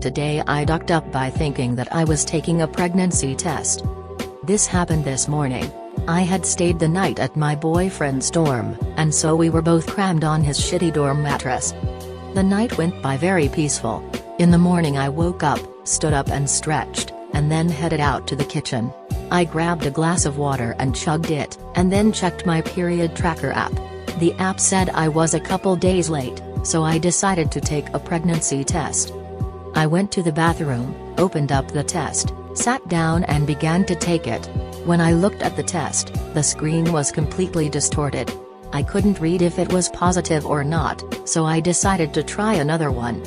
Today I ducked up by thinking that I was taking a pregnancy test. This happened this morning. I had stayed the night at my boyfriend's dorm, and so we were both crammed on his shitty dorm mattress. The night went by very peaceful. In the morning I woke up, stood up and stretched, and then headed out to the kitchen. I grabbed a glass of water and chugged it, and then checked my period tracker app. The app said I was a couple days late, so I decided to take a pregnancy test. I went to the bathroom, opened up the test, sat down and began to take it. When I looked at the test, the screen was completely distorted. I couldn't read if it was positive or not, so I decided to try another one.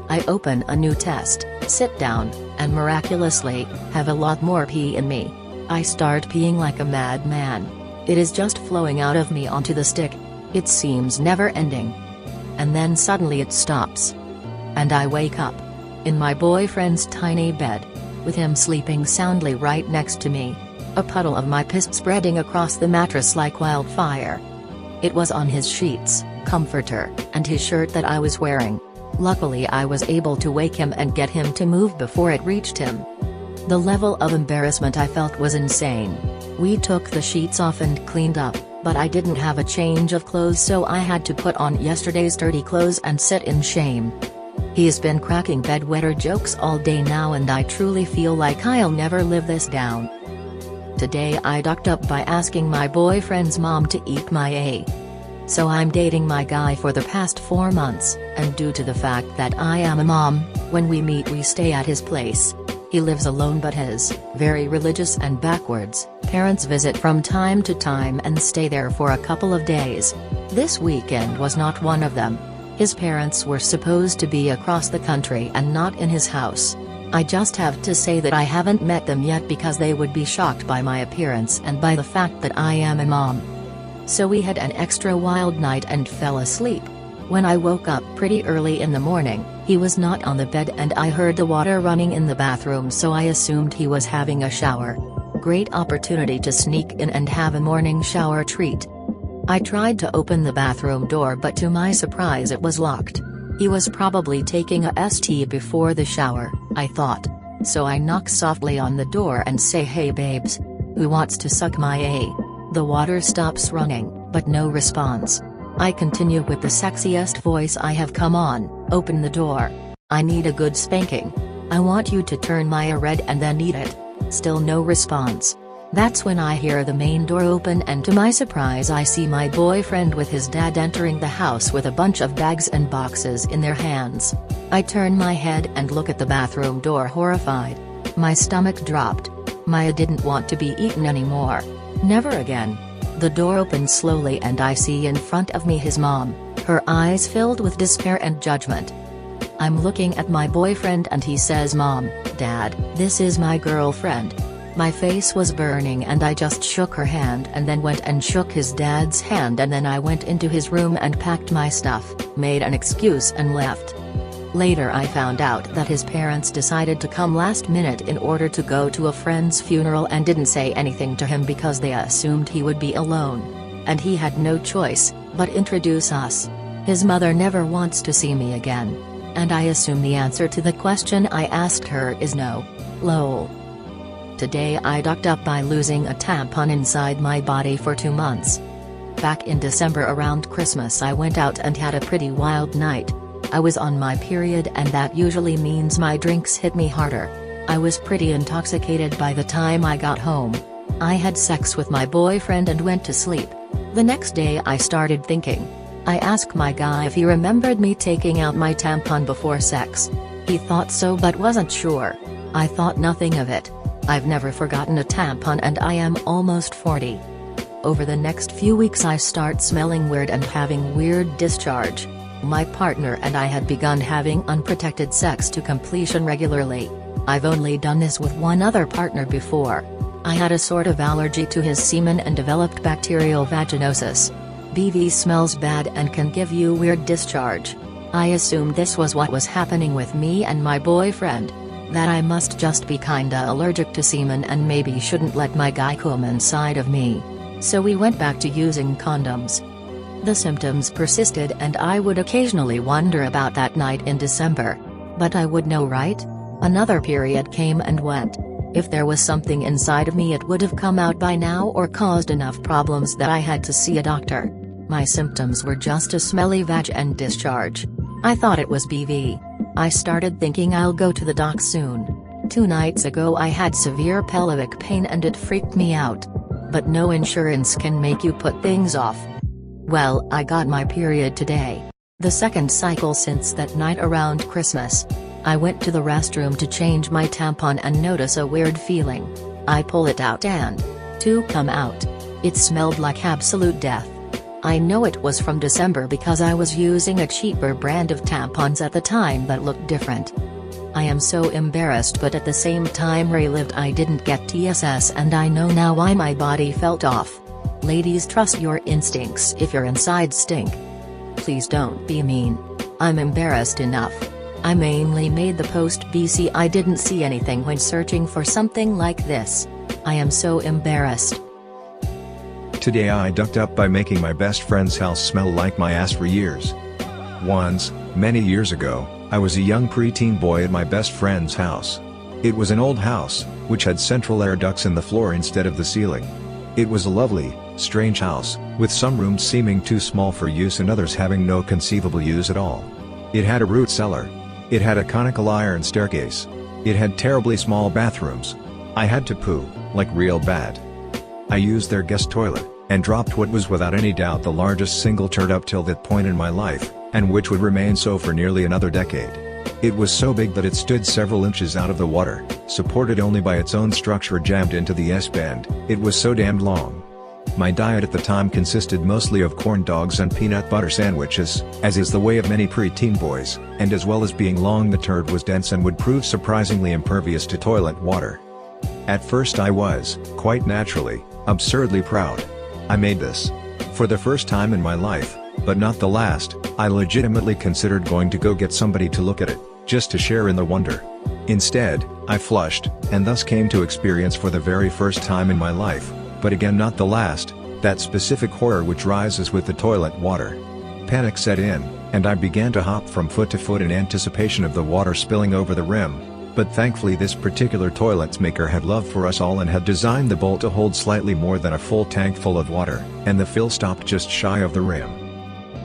I open a new test, sit down, and miraculously, have a lot more pee in me. I start peeing like a madman. It is just flowing out of me onto the stick. It seems never ending. And then suddenly it stops. And I wake up. In my boyfriend's tiny bed. With him sleeping soundly right next to me. A puddle of my piss spreading across the mattress like wildfire. It was on his sheets, comforter, and his shirt that I was wearing. Luckily I was able to wake him and get him to move before it reached him. The level of embarrassment I felt was insane. We took the sheets off and cleaned up, but I didn't have a change of clothes, so I had to put on yesterday's dirty clothes and sit in shame. He's been cracking bedwetter jokes all day now and I truly feel like I'll never live this down. Today I ducked up by asking my boyfriend's mom to eat my A. So I'm dating my guy for the past 4 months, and due to the fact that I am a mom, when we meet we stay at his place. He lives alone but his, very religious and backwards, parents visit from time to time and stay there for a couple of days. This weekend was not one of them. His parents were supposed to be across the country and not in his house. I just have to say that I haven't met them yet because they would be shocked by my appearance and by the fact that I am a mom. So we had an extra wild night and fell asleep. When I woke up pretty early in the morning, he was not on the bed and I heard the water running in the bathroom, so I assumed he was having a shower. Great opportunity to sneak in and have a morning shower treat. I tried to open the bathroom door but to my surprise it was locked. He was probably taking a ST before the shower, I thought. So I knock softly on the door and say, "Hey babes. Who wants to suck my A?" The water stops running, but no response. I continue with the sexiest voice I have. "Come on, open the door. I need a good spanking. I want you to turn my A red and then eat it." Still no response. That's when I hear the main door open and to my surprise I see my boyfriend with his dad entering the house with a bunch of bags and boxes in their hands. I turn my head and look at the bathroom door horrified. My stomach dropped. Maya didn't want to be eaten anymore. Never again. The door opens slowly and I see in front of me his mom, her eyes filled with despair and judgment. I'm looking at my boyfriend and he says, "Mom, Dad, this is my girlfriend." My face was burning and I just shook her hand and then went and shook his dad's hand, and then I went into his room and packed my stuff, made an excuse and left. Later I found out that his parents decided to come last minute in order to go to a friend's funeral and didn't say anything to him because they assumed he would be alone. And he had no choice but introduce us. His mother never wants to see me again. And I assume the answer to the question I asked her is no. Lol. Today I ducked up by losing a tampon inside my body for 2 months. Back in December around Christmas I went out and had a pretty wild night. I was on my period and that usually means my drinks hit me harder. I was pretty intoxicated by the time I got home. I had sex with my boyfriend and went to sleep. The next day I started thinking. I asked my guy if he remembered me taking out my tampon before sex. He thought so but wasn't sure. I thought nothing of it. I've never forgotten a tampon and I am almost 40. Over the next few weeks I start smelling weird and having weird discharge. My partner and I had begun having unprotected sex to completion regularly. I've only done this with one other partner before. I had a sort of allergy to his semen and developed bacterial vaginosis. BV smells bad and can give you weird discharge. I assumed this was what was happening with me and my boyfriend. That I must just be kinda allergic to semen and maybe shouldn't let my guy come inside of me. So we went back to using condoms. The symptoms persisted and I would occasionally wonder about that night in December. But I would know, right? Another period came and went. If there was something inside of me, it would have come out by now or caused enough problems that I had to see a doctor. My symptoms were just a smelly vag and discharge. I thought it was BV. I started thinking I'll go to the doc soon. 2 nights ago I had severe pelvic pain and it freaked me out. But no insurance can make you put things off. Well, I got my period today. The second cycle since that night around Christmas. I went to the restroom to change my tampon and notice a weird feeling. I pull it out and two come out. It smelled like absolute death. I know it was from December because I was using a cheaper brand of tampons at the time that looked different. I am so embarrassed, but at the same time relieved I didn't get TSS, and I know now why my body felt off. Ladies, trust your instincts if your insides stink. Please don't be mean. I'm embarrassed enough. I mainly made the post BC I didn't see anything when searching for something like this. I am so embarrassed. Today I ducked up by making my best friend's house smell like my ass for years. Once, many years ago, I was a young preteen boy at my best friend's house. It was an old house, which had central air ducts in the floor instead of the ceiling. It was a lovely, strange house, with some rooms seeming too small for use and others having no conceivable use at all. It had a root cellar. It had a conical iron staircase. It had terribly small bathrooms. I had to poo, like real bad. I used their guest toilet, and dropped what was without any doubt the largest single turd up till that point in my life, and which would remain so for nearly another decade. It was so big that it stood several inches out of the water, supported only by its own structure jammed into the S-bend. It was so damned long. My diet at the time consisted mostly of corn dogs and peanut butter sandwiches, as is the way of many preteen boys, and as well as being long, the turd was dense and would prove surprisingly impervious to toilet water. At first I was, quite naturally, absurdly proud. I made this. For the first time in my life, but not the last, I legitimately considered going to go get somebody to look at it, just to share in the wonder. Instead, I flushed, and thus came to experience for the very first time in my life, but again not the last, that specific horror which rises with the toilet water. Panic set in, and I began to hop from foot to foot in anticipation of the water spilling over the rim. But thankfully this particular toilet's maker had love for us all and had designed the bowl to hold slightly more than a full tank full of water, and the fill stopped just shy of the rim.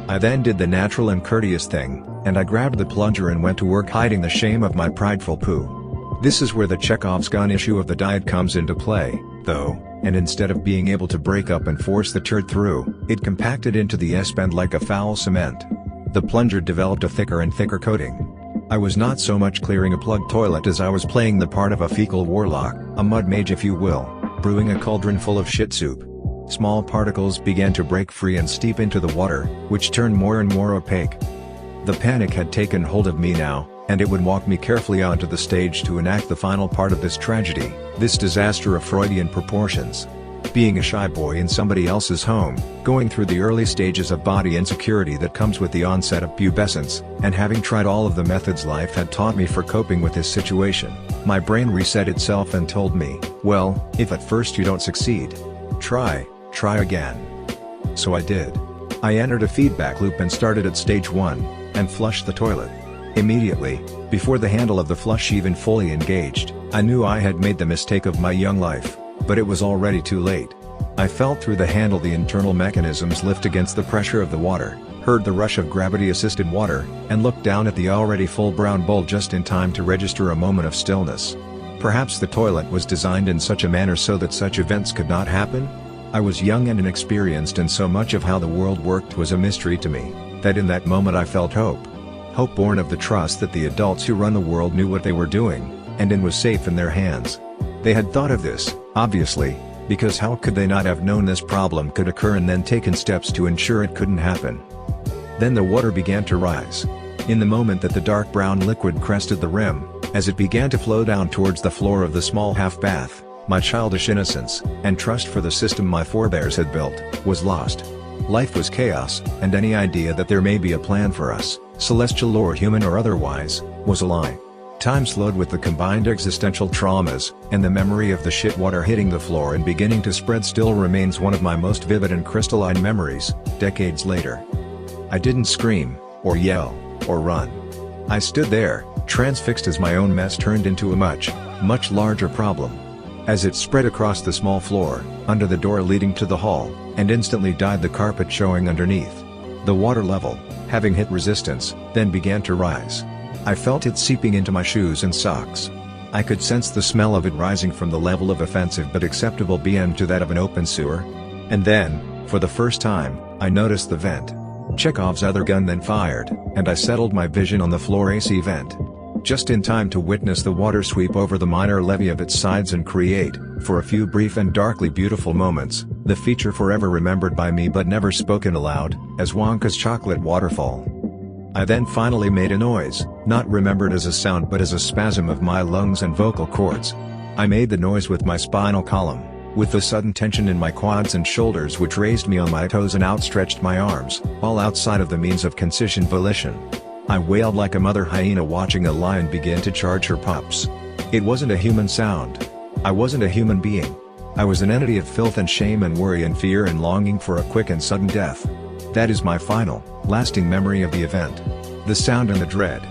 I then did the natural and courteous thing, and I grabbed the plunger and went to work hiding the shame of my prideful poo. This is where the Chekhov's gun issue of the diet comes into play, though, and instead of being able to break up and force the turd through, it compacted into the S-bend like a foul cement. The plunger developed a thicker and thicker coating. I was not so much clearing a plugged toilet as I was playing the part of a fecal warlock, a mud mage if you will, brewing a cauldron full of shit soup. Small particles began to break free and steep into the water, which turned more and more opaque. The panic had taken hold of me now, and it would walk me carefully onto the stage to enact the final part of this tragedy, this disaster of Freudian proportions. Being a shy boy in somebody else's home, going through the early stages of body insecurity that comes with the onset of pubescence, and having tried all of the methods life had taught me for coping with this situation, my brain reset itself and told me, well, if at first you don't succeed, try again. So I did. I entered a feedback loop and started at stage 1, and flushed the toilet. Immediately, before the handle of the flush even fully engaged, I knew I had made the mistake of my young life, but it was already too late. I felt through the handle the internal mechanisms lift against the pressure of the water, heard the rush of gravity-assisted water, and looked down at the already full brown bowl just in time to register a moment of stillness. Perhaps the toilet was designed in such a manner so that such events could not happen? I was young and inexperienced, and so much of how the world worked was a mystery to me, that in that moment I felt hope. Hope born of the trust that the adults who run the world knew what they were doing, and was safe in their hands. They had thought of this, obviously, because how could they not have known this problem could occur and then taken steps to ensure it couldn't happen? Then the water began to rise. In the moment that the dark brown liquid crested the rim, as it began to flow down towards the floor of the small half-bath, my childish innocence, and trust for the system my forebears had built, was lost. Life was chaos, and any idea that there may be a plan for us, celestial or human or otherwise, was a lie. Time slowed with the combined existential traumas, and the memory of the shit water hitting the floor and beginning to spread still remains one of my most vivid and crystalline memories, decades later. I didn't scream, or yell, or run. I stood there, transfixed as my own mess turned into a much, much larger problem. As it spread across the small floor, under the door leading to the hall, and instantly dyed the carpet showing underneath. The water level, having hit resistance, then began to rise. I felt it seeping into my shoes and socks. I could sense the smell of it rising from the level of offensive but acceptable BM to that of an open sewer. And then, for the first time, I noticed the vent. Chekhov's other gun then fired, and I settled my vision on the floor AC vent. Just in time to witness the water sweep over the minor levee of its sides and create, for a few brief and darkly beautiful moments, the feature forever remembered by me but never spoken aloud, as Wonka's chocolate waterfall. I then finally made a noise, not remembered as a sound but as a spasm of my lungs and vocal cords. I made the noise with my spinal column, with the sudden tension in my quads and shoulders which raised me on my toes and outstretched my arms, all outside of the means of concision volition. I wailed like a mother hyena watching a lion begin to charge her pups. It wasn't a human sound. I wasn't a human being. I was an entity of filth and shame and worry and fear and longing for a quick and sudden death. That is my final, lasting memory of the event. The sound and the dread.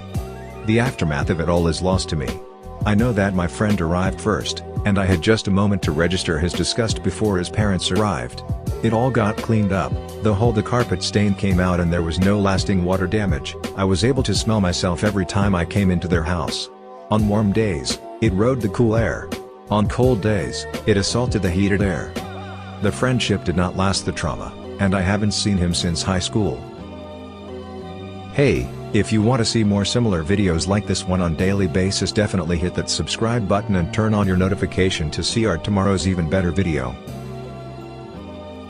The aftermath of it all is lost to me. I know that my friend arrived first, and I had just a moment to register his disgust before his parents arrived. It all got cleaned up, the carpet stain came out and there was no lasting water damage. I was able to smell myself every time I came into their house. On warm days, it rode the cool air. On cold days, it assaulted the heated air. The friendship did not last the trauma, and I haven't seen him since high school. Hey, if you want to see more similar videos like this one on daily basis, definitely hit that subscribe button and turn on your notification to see our tomorrow's even better video.